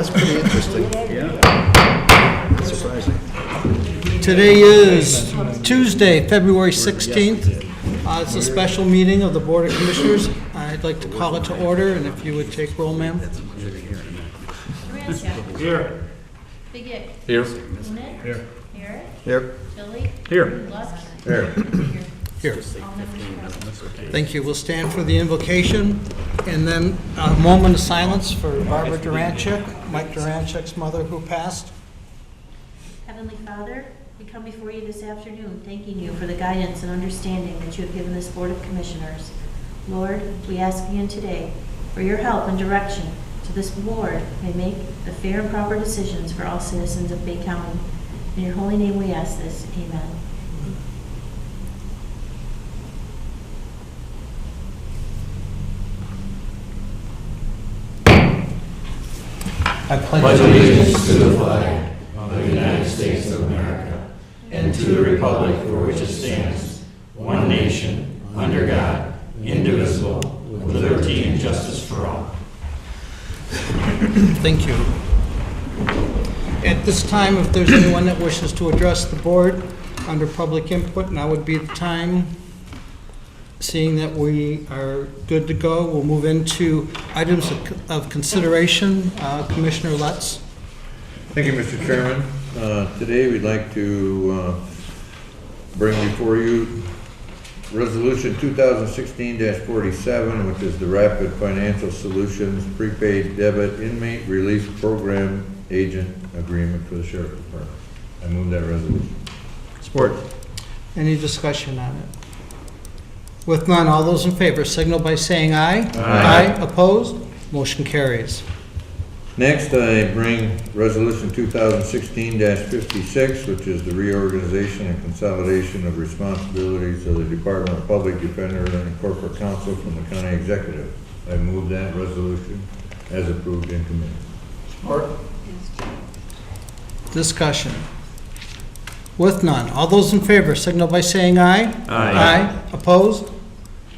that's pretty interesting. Yeah. That's surprising. Today is Tuesday, February 16th. It's a special meeting of the Board of Commissioners. I'd like to call it to order, and if you would take roll, ma'am. Ransky. Here. Big Ick. Here. Lynette. Here. Eric. Here. Billy. Here. Lusk. Here. Here. All members present. Thank you. We'll stand for the invocation, and then a moment of silence for Barbara Duranchik, Mike Duranchik's mother who passed. Heavenly Father, we come before you this afternoon, thanking you for the guidance and understanding that you have given this Board of Commissioners. Lord, we ask again today for your help and direction so this board may make the fair and proper decisions for all citizens of Bay County. In your holy name we ask this. Amen. I pledge allegiance to the flag of the United States of America and to the republic for which it stands, one nation, under God, indivisible, with liberty and justice for all. Thank you. At this time, if there's anyone that wishes to address the board under public input, now would be the time. Seeing that we are good to go, we'll move into items of consideration. Commissioner Lutz. Thank you, Mr. Chairman. Today we'd like to bring before you Resolution 2016-47, which is the Rapid Financial Solutions Prepaid Debit Inmate Relief Program Agent Agreement for the Sheriff Department. I move that resolution. Support. Any discussion on it? With none, all those in favor signal by saying aye. Aye. Opposed? Motion carries. Next, I bring Resolution 2016-56, which is the reorganization and consolidation of responsibilities of the Department of Public Defender and Corporate Counsel from the County Executive. I move that resolution as approved in committee. Support. Discussion. With none, all those in favor signal by saying aye. Aye. Opposed?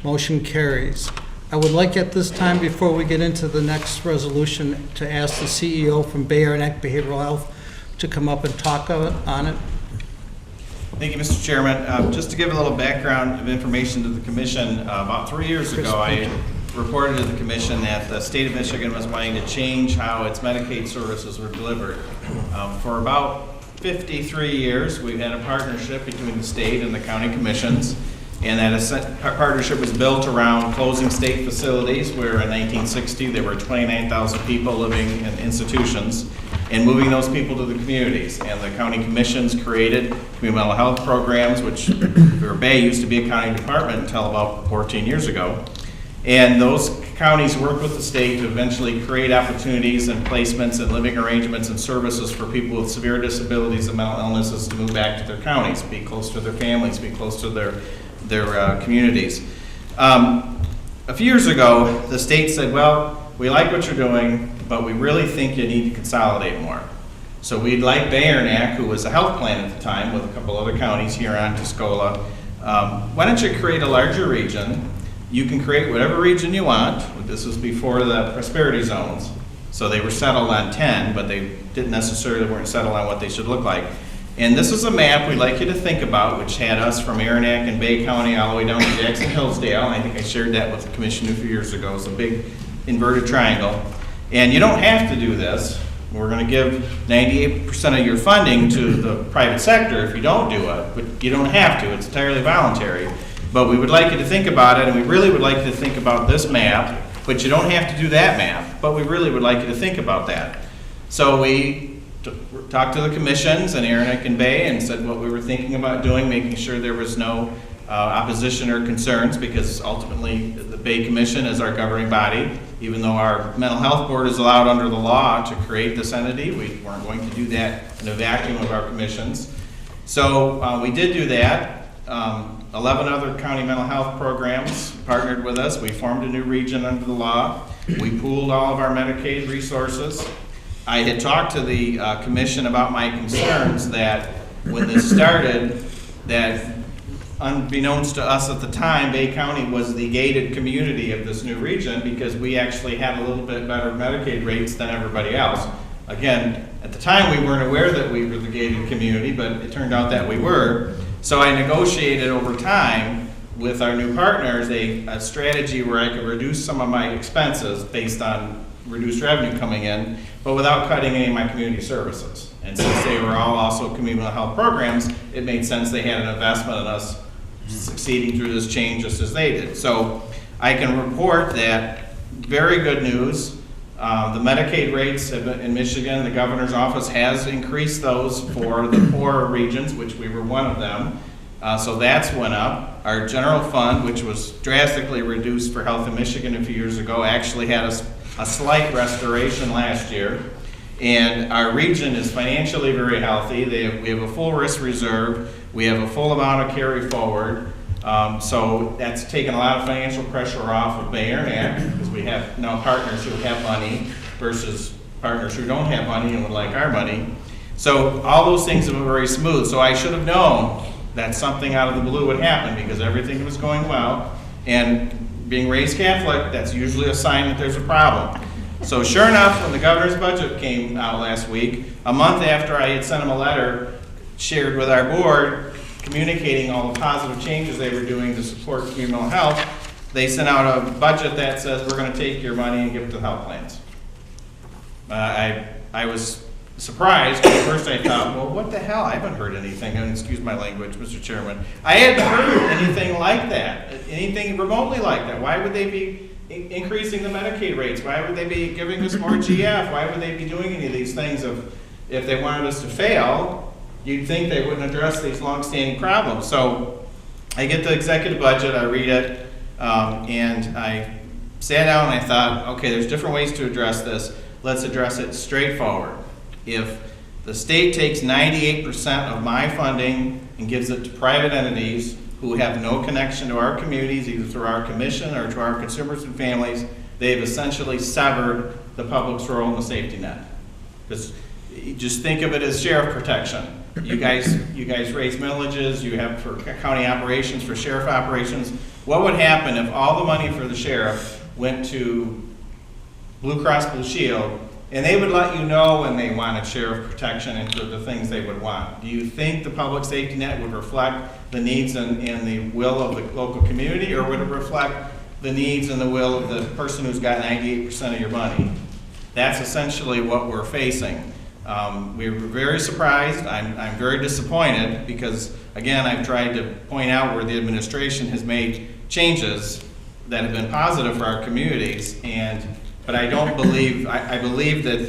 Motion carries. I would like at this time, before we get into the next resolution, to ask the CEO from Bay Aranac Behavioral Health to come up and talk on it. Thank you, Mr. Chairman. Just to give a little background of information to the Commission, about 3 years ago, I reported to the Commission that the state of Michigan was wanting to change how its Medicaid services were delivered. For about 53 years, we've had a partnership between the state and the county commissions, and that partnership was built around closing state facilities where in 1960 there were 29,000 people living in institutions and moving those people to the communities. And the county commissions created community mental health programs, which for Bay used to be a county department until about 14 years ago. And those counties worked with the state to eventually create opportunities and placements and living arrangements and services for people with severe disabilities and mental illnesses to move back to their counties, be close to their families, be close to their communities. A few years ago, the state said, well, we like what you're doing, but we really think you need to consolidate more. So we'd like Bay Aranac, who was a health plan at the time with a couple other counties, Huron, Tuscola, why don't you create a larger region? You can create whatever region you want. This was before the prosperity zones. So they were settled on 10, but they didn't necessarily weren't settled on what they should look like. And this is a map we'd like you to think about, which had us from Aranac and Bay County all the way down to Jackson Hillsdale. I think I shared that with the commission a few years ago. It's a big inverted triangle. And you don't have to do this. We're going to give 98% of your funding to the private sector if you don't do it, but you don't have to. It's entirely voluntary. But we would like you to think about it, and we really would like you to think about this map, but you don't have to do that map, but we really would like you to think about that. So we talked to the commissions and Aranac and Bay and said what we were thinking about doing, making sure there was no opposition or concerns, because ultimately the Bay Commission is our governing body. Even though our mental health board is allowed under the law to create this entity, we weren't going to do that in a vacuum of our commissions. So we did do that. 11 other county mental health programs partnered with us. We formed a new region under the law. We pooled all of our Medicaid resources. I had talked to the commission about my concerns that when this started, that unbeknownst to us at the time, Bay County was the gated community of this new region because we actually had a little bit better Medicaid rates than everybody else. Again, at the time, we weren't aware that we were the gated community, but it turned out that we were. So I negotiated over time with our new partners a strategy where I could reduce some of my expenses based on reduced revenue coming in, but without cutting any of my community services. And since they were all also community mental health programs, it made sense they had an investment in us succeeding through this change just as they did. So I can report that very good news. The Medicaid rates in Michigan, the governor's office has increased those for the poorer regions, which we were one of them. So that's went up. Our general fund, which was drastically reduced for health in Michigan a few years ago, actually had a slight restoration last year. And our region is financially very healthy. We have a full risk reserve. We have a full amount of carry forward. So that's taken a lot of financial pressure off of Bay Aranac because we have now partners who have money versus partners who don't have money and would like our money. So all those things have been very smooth. So I should have known that something out of the blue would happen because everything was going well. And being raised Catholic, that's usually a sign that there's a problem. So sure enough, when the governor's budget came out last week, a month after I had sent him a letter shared with our board, communicating all the positive changes they were doing to support community mental health, they sent out a budget that says we're going to take your money and give it to the health plans. I was surprised. At first I thought, well, what the hell? I haven't heard anything, and excuse my language, Mr. Chairman. I hadn't heard anything like that, anything remotely like that. Why would they be increasing the Medicaid rates? Why would they be giving us more GF? Why would they be doing any of these things if they wanted us to fail? You'd think they wouldn't address these long-standing problems. So I get the executive budget, I read it, and I sat down and I thought, okay, there's different ways to address this. Let's address it straightforward. If the state takes 98% of my funding and gives it to private entities who have no connection to our communities, either through our commission or to our consumers and families, they've essentially severed the public's role in the safety net. Just think of it as sheriff protection. You guys raise millages, you have for county operations, for sheriff operations. What would happen if all the money for the sheriff went to Blue Cross Blue Shield, and they would let you know when they wanted sheriff protection and for the things they would want? Do you think the public safety net would reflect the needs and the will of the local community, or would it reflect the needs and the will of the person who's got 98% of your money? That's essentially what we're facing. We were very surprised. I'm very disappointed because, again, I've tried to point out where the administration has made changes that have been positive for our communities, but I don't believe, I believe that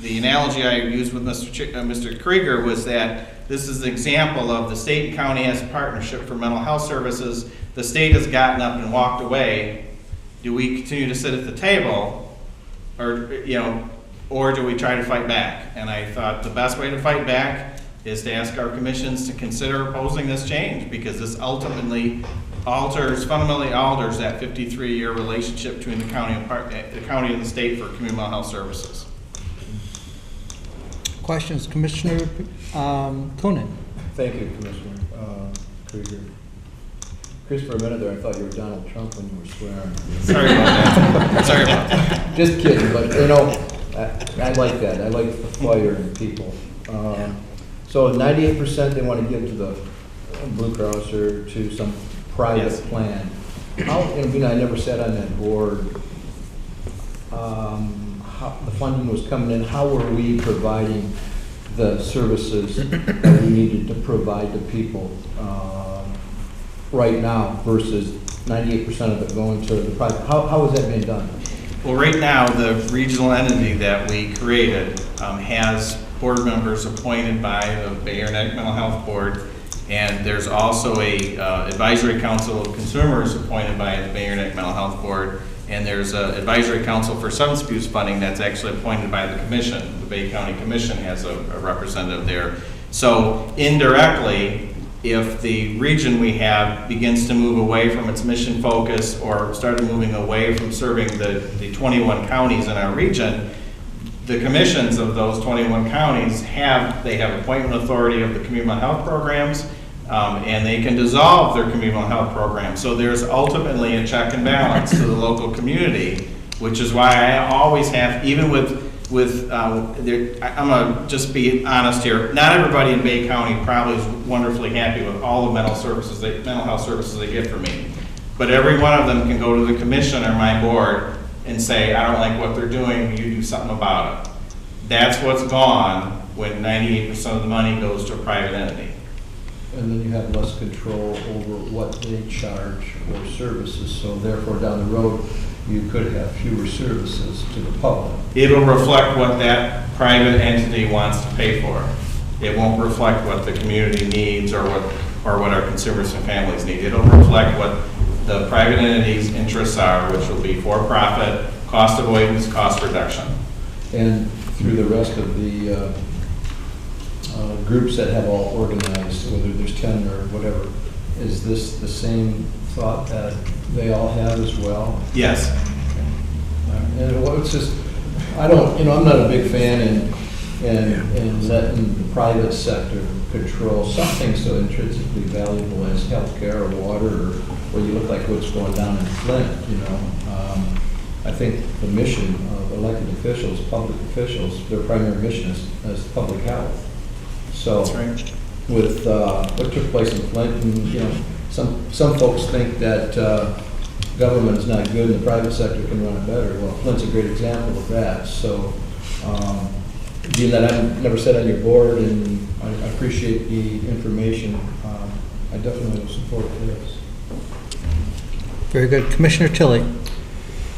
the analogy I used with Mr. Krieger was that this is an example of the state and county as a partnership for mental health services. The state has gotten up and walked away. Do we continue to sit at the table, or do we try to fight back? And I thought the best way to fight back is to ask our commissions to consider opposing this change, because this ultimately fundamentally alters that 53-year relationship between the county and the state for community mental health services. Questions, Commissioner Coonan? Thank you, Commissioner Krieger. Chris, for a minute there, I thought you were Donald Trump when you were swearing. Sorry about that. Sorry about that. Just kidding, but I like that. I like the fire in people. So 98% they want to give to the Blue Cross or to some private Yes. plan. I never sat on that board. How the funding was coming in, how were we providing the services that we needed to provide to people right now versus 98% of it going to the private? How is that being done? Well, right now, the regional entity that we created has board members appointed by the Bay Aranac Mental Health Board, and there's also a advisory council of consumers appointed by the Bay Aranac Mental Health Board, and there's an advisory council for substance abuse funding that's actually appointed by the commission. The Bay County Commission has a representative there. So indirectly, if the region we have begins to move away from its mission focus or started moving away from serving the 21 counties in our region, the commissions of those 21 counties have appointment authority of the community mental health programs, and they can dissolve their community mental health programs. So there's ultimately a check and balance to the local community, which is why I always have, even with with, I'm gonna just be honest here, not everybody in Bay County probably is wonderfully happy with all the mental health services they get from me. But every one of them can go to the commission or my board and say, I don't like what they're doing, you do something about it. That's what's gone when 98% of the money goes to a private entity. And then you have less control over what they charge for services, so therefore down the road, you could have fewer services to the public. It'll reflect what that private entity wants to pay for. It won't reflect what the community needs or what our consumers and families need. It'll reflect what the private entity's interests are, which will be for-profit, cost avoidance, cost reduction. And through the rest of the groups that have all organized, whether there's 10 or whatever, is this the same thought that they all have as well? Yes. And it's just, I'm not a big fan in letting the private sector control something so intrinsically valuable as healthcare or water, or you look like what's going down in Flint, I think the mission of elected officials, public officials, their primary mission is public health. So That's right. with what took place in Flint, and, some folks think that government is not good and the private sector can run it better. Well, Flint's a great example of that. So being that I've never sat on your board and I appreciate the information, I definitely will support this. Very good. Commissioner Tilley.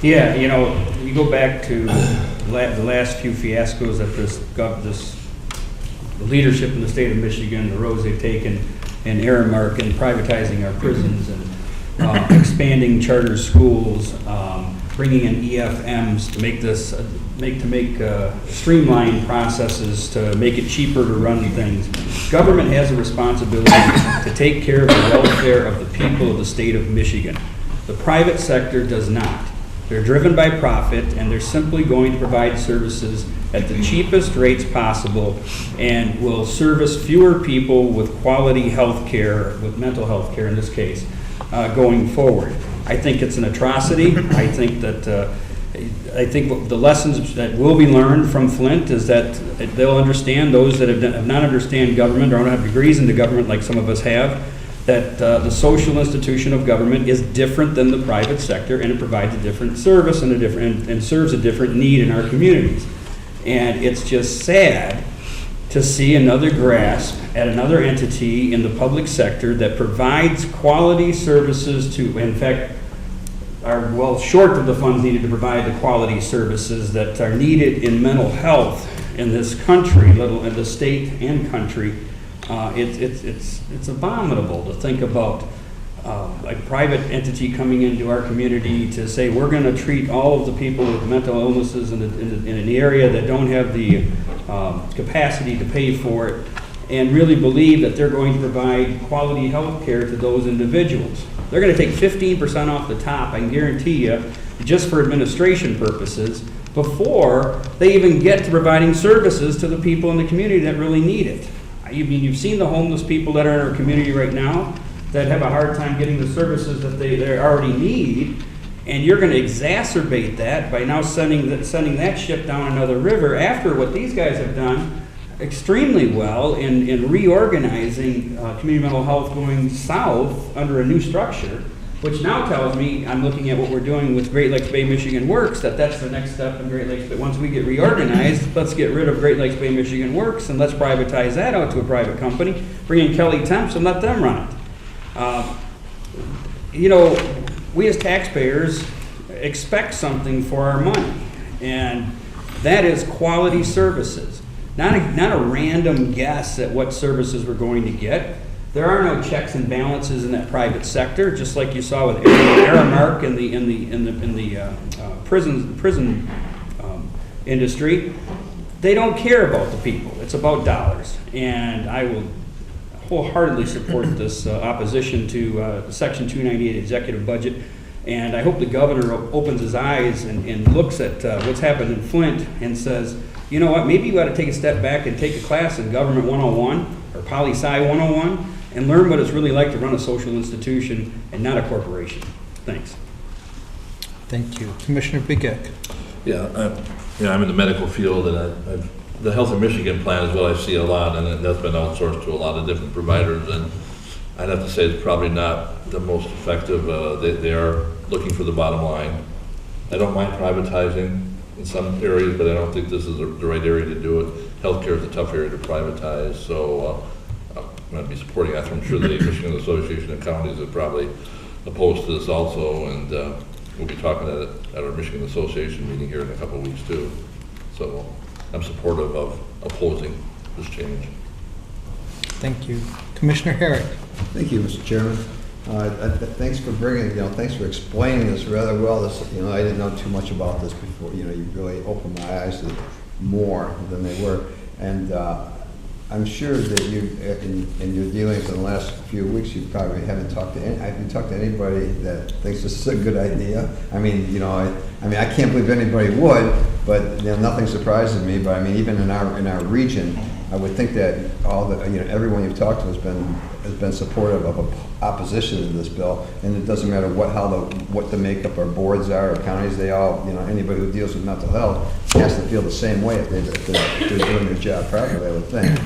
Yeah, you go back to the last few fiascos that this leadership in the state of Michigan, the roads they've taken in Aramark and privatizing our prisons and expanding charter schools, bringing in EFMs to make streamline processes to make it cheaper to run things. Government has a responsibility to take care of the welfare of the people of the state of Michigan. The private sector does not. They're driven by profit, and they're simply going to provide services at the cheapest rates possible and will service fewer people with quality health care, with mental health care in this case, going forward. I think it's an atrocity. I think what the lessons that will be learned from Flint is that they'll understand, those that have not understand government or don't have degrees into government like some of us have, that the social institution of government is different than the private sector, and it provides a different service and serves a different need in our communities. And it's just sad to see another grasp at another entity in the public sector that provides quality services to, in fact, are well short of the funds needed to provide the quality services that are needed in mental health in this country, in the state and country. It's abominable to think about a private entity coming into our community to say we're going to treat all of the people with mental illnesses in an area that don't have the capacity to pay for it, and really believe that they're going to provide quality health care to those individuals. They're going to take 15% off the top, I can guarantee you, just for administration purposes, before they even get to providing services to the people in the community that really need it. You've seen the homeless people that are in our community right now that have a hard time getting the services that they already need, and you're going to exacerbate that by now sending that ship down another river after what these guys have done extremely well in reorganizing community mental health going south under a new structure, which now tells me, I'm looking at what we're doing with Great Lakes Bay Michigan Works, that's the next step in Great Lakes. But once we get reorganized, let's get rid of Great Lakes Bay Michigan Works and let's privatize that out to a private company, bring in Kelly Temps and let them run it. We as taxpayers expect something for our money, and that is quality services. Not a random guess at what services we're going to get. There are no checks and balances in that private sector, just like you saw with Aramark in the prison industry. They don't care about the people. It's about dollars. And I will wholeheartedly support this opposition to Section 298 executive budget. And I hope the governor opens his eyes and looks at what's happened in Flint and says, you know what, maybe you ought to take a step back and take a class in Government 101 or Poli-Sci 101 and learn what it's really like to run a social institution and not a corporation. Thanks. Thank you. Commissioner Begic. Yeah, I'm in the medical field, and the Health of Michigan plan is what I see a lot, and that's been outsourced to a lot of different providers, and I'd have to say it's probably not the most effective. They are looking for the bottom line. I don't mind privatizing in some areas, but I don't think this is the right area to do it. Healthcare is a tough area to privatize, so I'm going to be supporting that. I'm sure the Michigan Association of Counties are probably opposed to this also, and we'll be talking at our Michigan Association meeting here in a couple of weeks too. So I'm supportive of opposing this change. Thank you. Commissioner Herrick. Thank you, Mr. Chairman. Thanks for bringing, thanks for explaining this rather well. This, I didn't know too much about this before. You really opened my eyes to more than they were. And I'm sure that you, in your dealings in the last few weeks, you probably haven't talked to have you talked to anybody that thinks this is a good idea? I mean, I can't believe anybody would, but nothing surprises me. But I mean, even in our region, I would think that everyone you've talked to has been supportive of opposition to this bill, and it doesn't matter what the makeup or boards are or counties. They all, anybody who deals with mental health has to feel the same way if they're doing their job properly, I would think.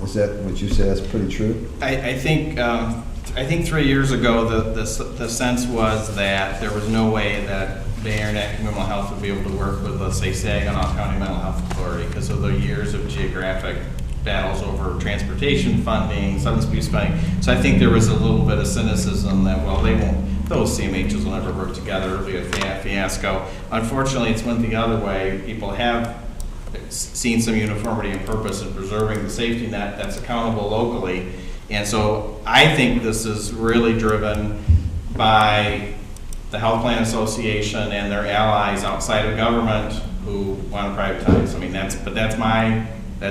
Is that what you say? That's pretty true. I think 3 years ago the sense was that there was no way that Bay Area Mental Health would be able to work with, let's say, Saginaw County Mental Health Authority because of the years of geographic battles over transportation funding, substance abuse funding. So I think there was a little bit of cynicism that, well, those CMHs will never work together. It'll be a fiasco. Unfortunately, it's went the other way. People have seen some uniformity and purpose in preserving the safety net that's accountable locally. And so I think this is really driven by the Health Plan Association and their allies outside of government who want to privatize. I mean, that's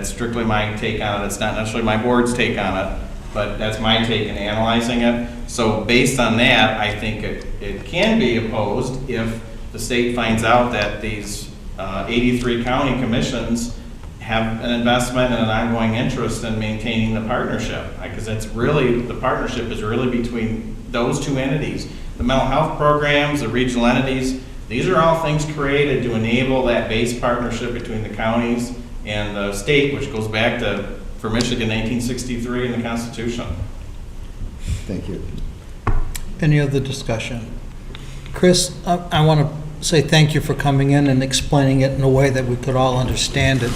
strictly my take on it. It's not necessarily my board's take on it, but that's my take in analyzing it. So based on that, I think it can be opposed if the state finds out that these 83 county commissions have an investment and an ongoing interest in maintaining the partnership. Because the partnership is really between those two entities. The mental health programs, the regional entities, these are all things created to enable that base partnership between the counties and the state, which goes back for Michigan, 1963 in the Constitution. Thank you. Any other discussion? Chris, I want to say thank you for coming in and explaining it in a way that we could all understand it.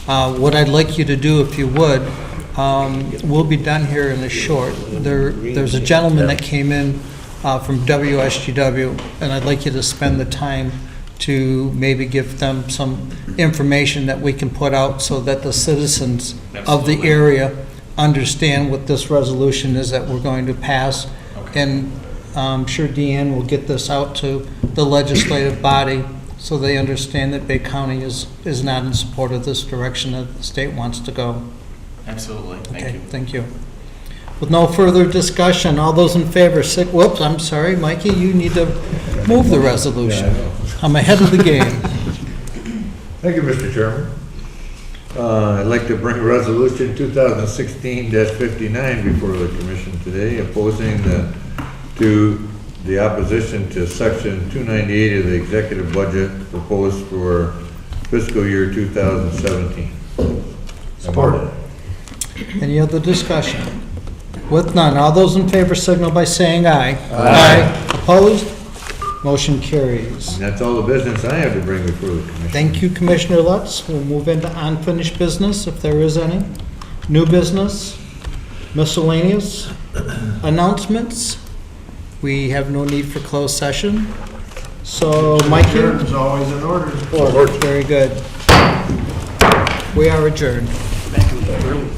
What I'd like you to do, if you would, we'll be done here in a short. There's a gentleman that came in from WSGW, and I'd like you to spend the time to maybe give them some information that we can put out so that the citizens of the area understand what this resolution is that we're going to pass. Okay. And I'm sure Deanne will get this out to the legislative body so they understand that Bay County is not in support of this direction that the state wants to go. Absolutely. Thank Okay, you. thank you. With no further discussion, all those in favor, whoops, I'm sorry, Mikey, you need to move the resolution. I'm ahead of the game. Thank you, Mr. Chairman. I'd like to bring Resolution 2016-59 before the Commission today, opposing the opposition to Section 298 of the Executive Budget proposed for fiscal year 2017. Support. Any other discussion? With none, all those in favor signal by saying aye. Aye. Opposed? Motion carries. And that's all the business I have to bring before the Commission. Thank you, Commissioner Lutz. We'll move into unfinished business, if there is any. New business, miscellaneous, announcements. We have no need for closed session. So, Mikey? Is always in order. Very good. We are adjourned. Back in the early